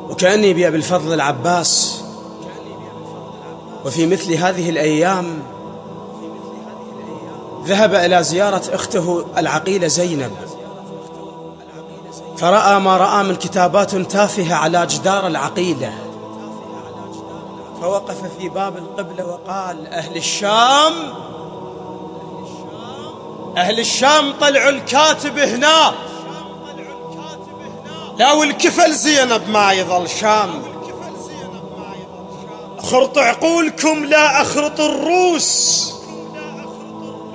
وكأني بأبي الفضل العباس، وفي مثل هذه الأيام ذهب إلى زيارة أخته العقيلة زينب، فرأى ما رأى من كتابات تافهة على جدار العقيلة، فوقف في باب القبلة وقال: أهل الشام طلعوا الكاتب هنا، لا والكفل زينب ما يظل شام، اخرطوا عقولكم لا اخرط الروس،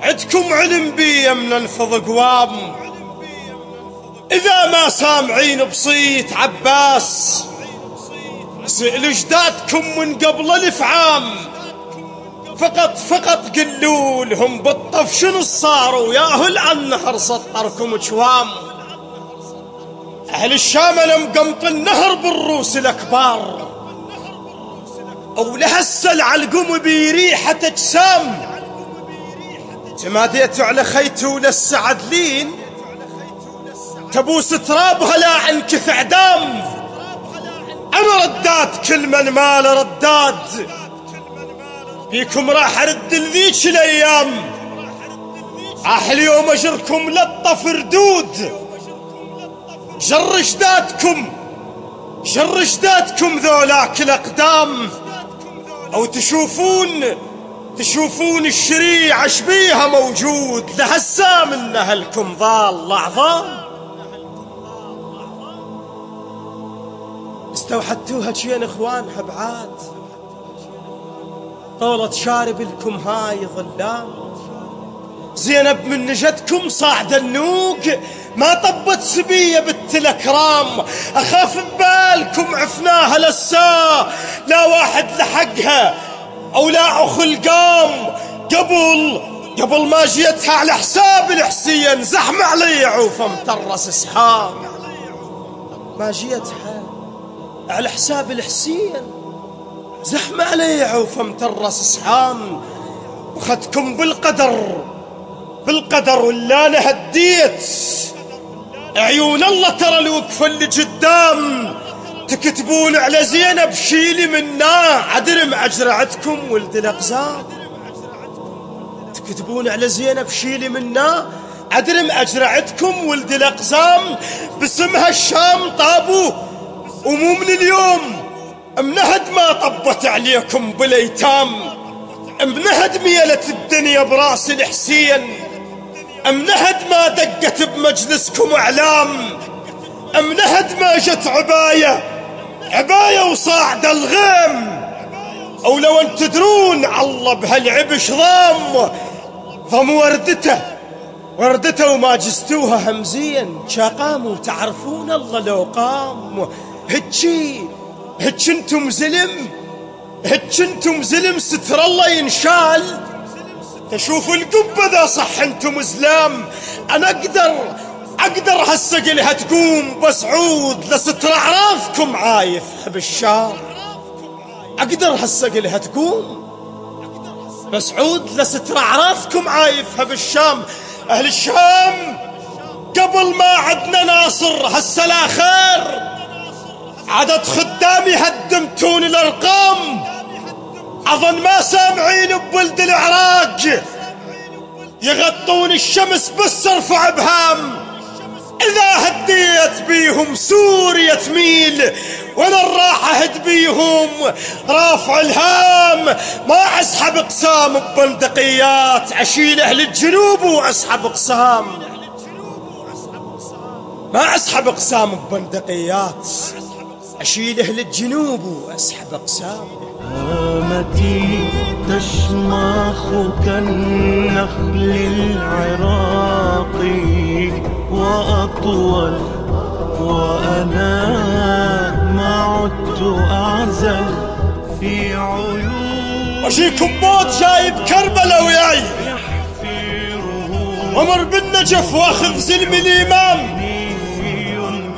عدكم علم بي من انفض قوام، اذا ما سامعين بصيت عباس سئلوا جدادكم من قبل 1000 عام، فقط قلوا لهم بالطف شنو صاروا ياهل عن نهر سطركم جوام. أهل الشام أنا مقمط النهر بالروس الأكبار، أو لهسه العلقم بريحة أجسام، تماديت على خيته للسعدلين تبوس ترابها لا عنكث عدام. أنا ردات كل من مال رداد، فيكم راح أرد لذيك الأيام، اليوم أجركم للطف ردود، جر جدادكم ذولاك الأقدام، أو تشوفون الشريعة شبيها موجود، لهسا من أهلكم ظال عظام. استوحدتوها شين إخوانها بعاد، طولة شارب لكم هاي ظلام، زينب من نجدكم صاعد النوق، ما طبت سبية بالتلكرام، أخاف ببالكم عفناها لسا، لا واحد لحقها أو لا أخل قام، قبل ما جيتها على حساب الحسين، زحم علي عوفة مترس سحام، ما جيتها على حساب الحسين، زحم علي عوفة مترس سحام، وخدكم بالقدر ولا أنا هديت عيون الله، ترى الوقفة اللي قدام تكتبون على زينب شيلي منا، عدل أجرعتكم ولد الأقزام، تكتبون على زينب شيلي منا، عدل أجرعتكم ولد الأقزام، باسمها الشام طابوا ومو من اليوم، منهد ما طبت عليكم بالأيتام، منهد ميلت الدنيا براس الحسين، منهد ما دقت بمجلسكم اعلام، منهد ما جت عباية وصاعد الغيم، او لو ان تدرون الله بهالعبش ضم وردته وما جستوها همزين، شاقام تعرفون الله لو قام، هتش انتم زلم ستر الله ينشال، تشوفوا القبة ذا صح انتم زلام، انا اقدر هسه قلها تقوم، بس عود لستر اعرافكم عايف بالشام، اقدر هسه قلها تقوم، بس عود لستر اعرافكم عايفها بالشام. اهل الشام قبل ما عدنا ناصر هسه لا خير، عدد خدامي هدمتون الارقام، اظن ما سامعين بولد العراق يغطون الشمس بس ارفع ابهام، اذا هديت بيهم سوريا تميل، وانا الراحة هد بيهم رافع الهام، ما اسحب اقسام ببندقيات، اشيل اهل الجنوب واسحب اقسام، ما اسحب اقسام ببندقيات، اشيل اهل الجنوب واسحب اقسام. هامتي تشمخ كالنخل العراقي وأطول، وأنا ما عدت أعزل في عيون، وشيكم موت جايب كربلاء وياي، ومر بالنجف واخذ زلم الإمام،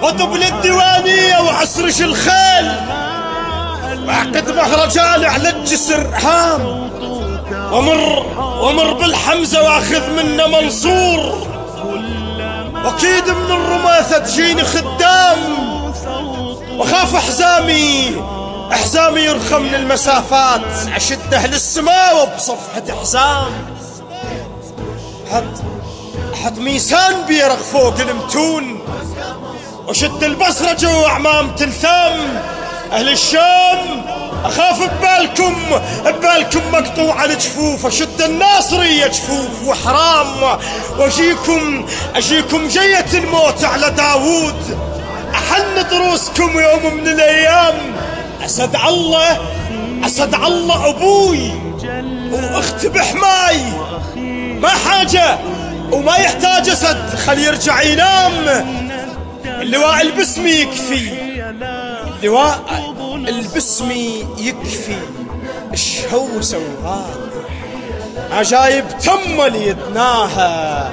وطبل الديوانية وعسرش الخيل، واعقد مهرجان على الجسر هام، ومر بالحمزة واخذ منه منصور، واكيد من الرماثة تجيني خدام، وخاف حزامي يرخى من المسافات، أشده للسماء وبصفحة حزام حط ميسان بيرغ فوق المتون، وشد البصرة وأعمام تلثام. أهل الشام أخاف ببالكم مقطوع الجفوف، أشد الناصرية جفوف وحرام، وأجيكم جية الموت على داوود، أحن ضروسكم يوم من الأيام. أسد الله أبوي وأختي بحماي، ما حاجة وما يحتاج أسد، خلي يرجع ينام. اللواء البسمي يكفي، اللواء البسمي يكفي، الشهوسة وغاد ما جايب تمل يدناها،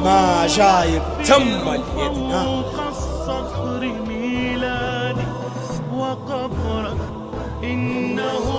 ما جايب تمل يدناها. وقبرك إنه